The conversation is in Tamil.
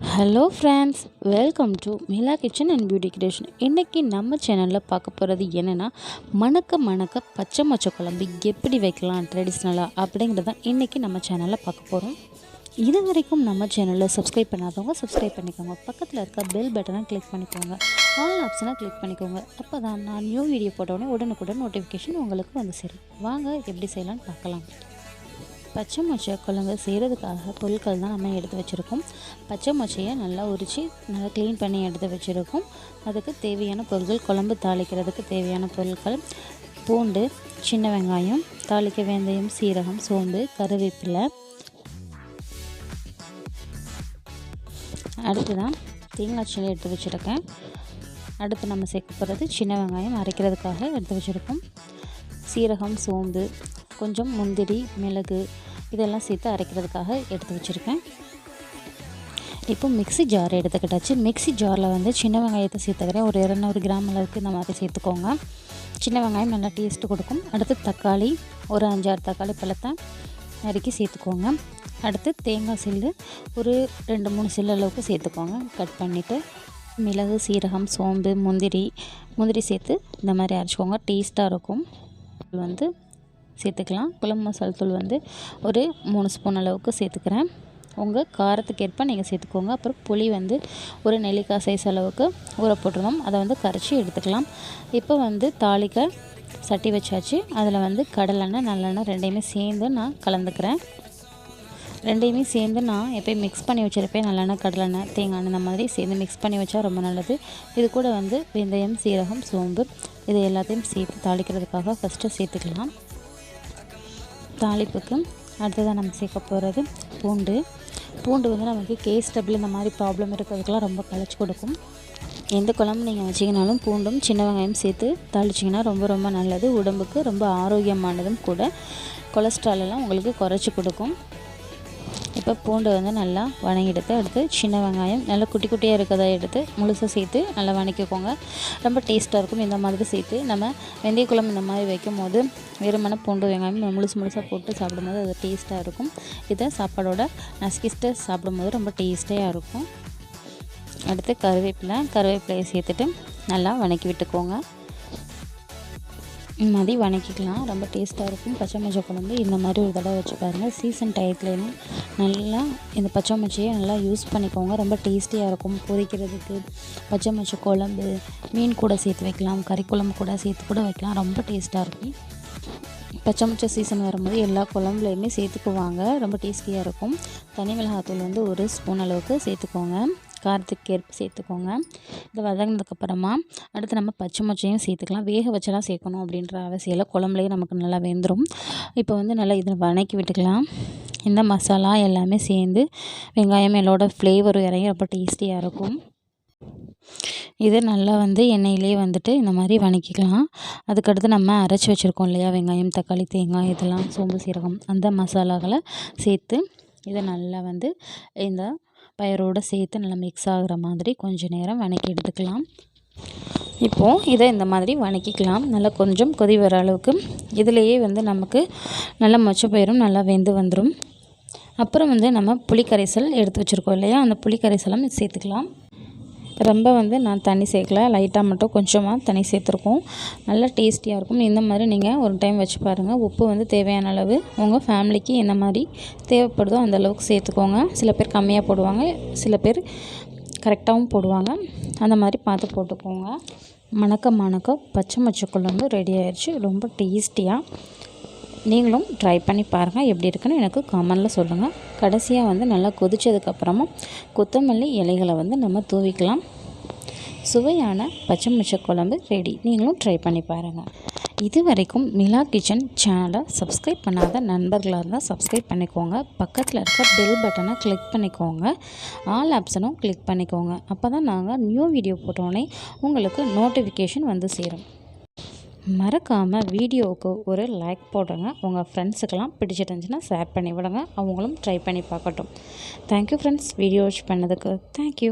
Hello friends, welcome to Mila kitchen and beautification. இன்றைக்கி நம்ம சேனலில் பார்க்க போகிறது என்னென்னா, மணக்க பச்சை மொச்சை குழம்பு எப்படி வைக்கலாம் ட்ரெடிஷ்னலாக அப்படிங்கிறத இன்றைக்கி நம்ம சேனலில் பார்க்க போகிறோம். இது வரைக்கும் நம்ம சேனலில் சப்ஸ்கிரைப் பண்ணாதவங்க சப்ஸ்கிரைப் பண்ணிக்கோங்க. பக்கத்தில் இருக்க பெல் பட்டனை கிளிக் பண்ணிக்கோங்க. ஆல் ஆப்ஷனை கிளிக் பண்ணிக்கோங்க. அப்போ தான் நான் நியூ வீடியோ போட்டோடனே உடனுக்குடன் நோட்டிஃபிகேஷன் உங்களுக்கு வந்து சேரும். வாங்க எப்படி செய்யலான்னு பார்க்கலாம். பச்சை மொச்சை குழம்பு செய்கிறதுக்காக பொருட்கள் தான் நம்ம எடுத்து வச்சுருக்கோம். பச்சை மொச்சையை நல்லா உரித்து நல்லா க்ளீன் பண்ணி எடுத்து வச்சுருக்கோம். அதுக்கு தேவையான பொருட்கள், குழம்பு தாளிக்கிறதுக்கு தேவையான பொருட்கள்: பூண்டு, சின்ன வெங்காயம், தாளிக்க வெந்தயம், சீரகம், சோம்பு, கருவேப்பிலை. அடுத்து தான் தேங்காய் சில்லி எடுத்து வச்சுருக்கேன். அடுத்து நம்ம சேர்க்க போகிறது சின்ன வெங்காயம் அரைக்கிறதுக்காக எடுத்து வச்சுருக்கோம். சீரகம், சோம்பு, கொஞ்சம் முந்திரி, மிளகு இதெல்லாம் சேர்த்து அரைக்கிறதுக்காக எடுத்து வச்சுருக்கேன். இப்போ மிக்ஸி ஜார் எடுத்துக்கிட்டாச்சு. மிக்ஸி ஜாரில் வந்து சின்ன வெங்காயத்தை சேர்த்துக்கிறேன். ஒரு 200 கிராம் அளவுக்கு இந்த மாதிரி சேர்த்துக்கோங்க. சின்ன வெங்காயம் நல்லா டேஸ்ட்டு கொடுக்கும். அடுத்து தக்காளி, ஒரு 5-6 தக்காளி பழத்தை நறுக்கி சேர்த்துக்கோங்க. அடுத்து தேங்காய் சில்லு ஒரு 2-3 சில்லு அளவுக்கு சேர்த்துக்கோங்க. கட் பண்ணிவிட்டு மிளகு, சீரகம், சோம்பு, முந்திரி சேர்த்து இந்த மாதிரி அரைச்சிக்கோங்க. டேஸ்ட்டாக இருக்கும். வந்து சேர்த்துக்கலாம். குழம்பு மசாலா தூள் வந்து ஒரு 3 ஸ்பூன் அளவுக்கு சேர்த்துக்கிறேன். உங்கள் காரத்துக்கு ஏற்ப நீங்கள் சேர்த்துக்கோங்க. அப்புறம் புளி வந்து ஒரு நெல்லிக்காய் சைஸ் அளவுக்கு ஊற போட்டுருந்தோம். அதை வந்து கரைச்சி எடுத்துக்கலாம். இப்போ வந்து தாளிக்க சட்டி வச்சாச்சு. அதில் வந்து கடலெண்ணெய், நல்லெண்ணெய் ரெண்டையுமே சேர்ந்து நான் கலந்துக்கிறேன். ரெண்டையுமே சேர்ந்து நான் எப்போயும் மிக்ஸ் பண்ணி வச்சுருப்பேன். நல்லெண்ணெய், கடலெண்ணெய், தேங்காய் இந்த மாதிரி சேர்ந்து மிக்ஸ் பண்ணி வச்சா ரொம்ப நல்லது. இது கூட வந்து வெந்தயம், சீரகம், சோம்பு இது எல்லாத்தையும் சேர்த்து தாளிக்கிறதுக்காக ஃபஸ்ட்டு சேர்த்துக்கலாம். தாளிப்புக்கு அடுத்ததாக நம்ம சேர்க்க போகிறது பூண்டு வந்து நமக்கு கேஸ் டபிள் இந்த மாதிரி ப்ராப்ளம் இருக்கிறதுக்கெலாம் ரொம்ப கழிச்சு கொடுக்கும். எந்த குழம்பு நீங்கள் வச்சிங்கனாலும் பூண்டும் சின்ன வெங்காயம் சேர்த்து தாளிச்சிங்கன்னா ரொம்ப நல்லது. உடம்புக்கு ரொம்ப ஆரோக்கியமானதும் கூட. கொலஸ்ட்ராலெல்லாம் உங்களுக்கு குறைச்சி கொடுக்கும். இப்போ பூண்டு வந்து நல்லா வணங்கிடுத்து. அடுத்து சின்ன வெங்காயம் நல்லா குட்டி குட்டியாக இருக்கிறத எடுத்து முழுசாக சேர்த்து நல்லா வணக்கிக்கோங்க. ரொம்ப டேஸ்ட்டாக இருக்கும். இந்த மாதிரி சேர்த்து நம்ம வெந்தய குழம்பு இந்த மாதிரி வைக்கும் போது வெறுமன பூண்டு வெங்காயம் முழுசாக போட்டு சாப்பிடும்போது அது டேஸ்ட்டாக இருக்கும். இதை சாப்பாடோட நசுக்கிட்டு சாப்பிடும்போது ரொம்ப டேஸ்ட்டாக இருக்கும். அடுத்து கருவேப்பிலையை சேர்த்துட்டு நல்லா வணக்கி விட்டுக்கோங்க. இந்த மாதிரி வணக்கிக்கலாம். ரொம்ப டேஸ்ட்டாக இருக்கும். பச்சை மொச்சை குழம்பு இந்த மாதிரி ஒரு தடவை வச்சு பாருங்கள். சீசன் டயத்துலேயும் நல்லா இந்த பச்சை மொச்சையை நல்லா யூஸ் பண்ணிக்கோங்க. ரொம்ப டேஸ்டியாக இருக்கும். பொரிக்கிறதுக்கு பச்சை மொச்சை குழம்பு மீன் கூட சேர்த்து வைக்கலாம். கறி குழம்பு கூட சேர்த்து கூட வைக்கலாம். ரொம்ப டேஸ்ட்டாக இருக்கும். பச்சை மொச்சை சீசன் வரும்போது எல்லா குழம்புலையுமே சேர்த்துக்குவாங்க. ரொம்ப டேஸ்டியாக இருக்கும். தனி மிளகாத்தூள் வந்து 1 ஸ்பூன் அளவுக்கு சேர்த்துக்கோங்க. காரத்துக்கு ஏற்ப சேர்த்துக்கோங்க. இதை வதங்கினதுக்கப்புறமா அடுத்து நம்ம பச்சை மொச்சையும் சேர்த்துக்கலாம். வேக வச்செல்லாம் சேர்க்கணும் அப்படின்ற அவசியம் இல்லை. குழம்புலேயே நமக்கு நல்லா வெந்துடும். இப்போ வந்து நல்லா இதை வதக்கி விட்டுக்கலாம். இந்த மசாலா எல்லாமே சேர்ந்து வெங்காயம் எல்லோட ஃப்ளேவரும் இறங்கி ரொம்ப டேஸ்டியாக இருக்கும். இது நல்லா வந்து எண்ணெயிலே வந்துட்டு இந்த மாதிரி வதக்கிக்கலாம். அதுக்கடுத்து நம்ம அரைச்சி வச்சுருக்கோம் இல்லையா, வெங்காயம், தக்காளி, தேங்காய் இதெல்லாம், சோம்பு, சீரகம் அந்த மசாலாக்களை சேர்த்து இதை நல்லா வந்து இந்த பயரோடு சேர்த்து நல்லா மிக்ஸ் ஆகிற மாதிரி கொஞ்சம் நேரம் வதக்கி எடுத்துக்கலாம். இப்போது இதை இந்த மாதிரி வதக்கிக்கலாம். நல்லா கொஞ்சம் கொதி வர அளவுக்கு. இதிலேயே வந்து நமக்கு நல்லா மொச்சை பயிரும் நல்லா வெந்து வந்துடும். அப்புறம் வந்து நம்ம புளி கரைசல் எடுத்து வச்சுருக்கோம் இல்லையா, அந்த புளி கரைசலும் சேர்த்துக்கலாம். ரொம்ப வந்து நான் தண்ணி சேர்க்கல, லைட்டாக மட்டும் கொஞ்சமாக தண்ணி சேர்த்துருக்கோம். நல்லா டேஸ்டியாக இருக்கும். இந்த மாதிரி நீங்கள் ஒரு டைம் வச்சு பாருங்கள். உப்பு வந்து தேவையான அளவு உங்கள் ஃபேமிலிக்கு என்ன மாதிரி தேவைப்படுதோ அந்த அளவுக்கு சேர்த்துக்கோங்க. சில பேர் கம்மியாக போடுவாங்க, சில பேர் கரெக்டாகவும் போடுவாங்க. அந்த மாதிரி பார்த்து போட்டுக்கோங்க. மணக்க பச்சை மொச்சை குழம்பு ரெடி ஆயிடுச்சு. ரொம்ப டேஸ்டியாக நீங்களும் ட்ரை பண்ணி பாருங்கள். எப்படி இருக்குன்னு எனக்கு கமெண்டில் சொல்லுங்கள். கடைசியாக வந்து நல்லா கொதித்ததுக்கப்புறமா கொத்தமல்லி இலைகளை வந்து நம்ம தூவிக்கலாம். சுவையான பச்சை மொச்சை குழம்பு ரெடி. நீங்களும் ட்ரை பண்ணி பாருங்கள். இது வரைக்கும் மிலா கிச்சன் சேனலை சப்ஸ்கிரைப் பண்ணாத நண்பர்களாக இருந்தால் சப்ஸ்கிரைப் பண்ணிக்கோங்க. பக்கத்தில் இருக்க பெல் பட்டனை கிளிக் பண்ணிக்கோங்க. ஆல் ஆப்ஷனும் கிளிக் பண்ணிக்கோங்க. அப்போ தான் நாங்கள் நியூ வீடியோ போட்டோன்னே உங்களுக்கு நோட்டிஃபிகேஷன் வந்து சேரும். மறக்காமல் வீடியோவுக்கு ஒரு லைக் போடுங்க. உங்கள் ஃப்ரெண்ட்ஸுக்கெல்லாம் பிடிச்சிருந்துச்சுன்னா ஷேர் பண்ணி விடுங்க. அவங்களும் ட்ரை பண்ணி பார்க்கட்டும். தேங்க்யூ ஃப்ரெண்ட்ஸ், வீடியோ வாட்ச் பண்ணதுக்கு தேங்க்யூ.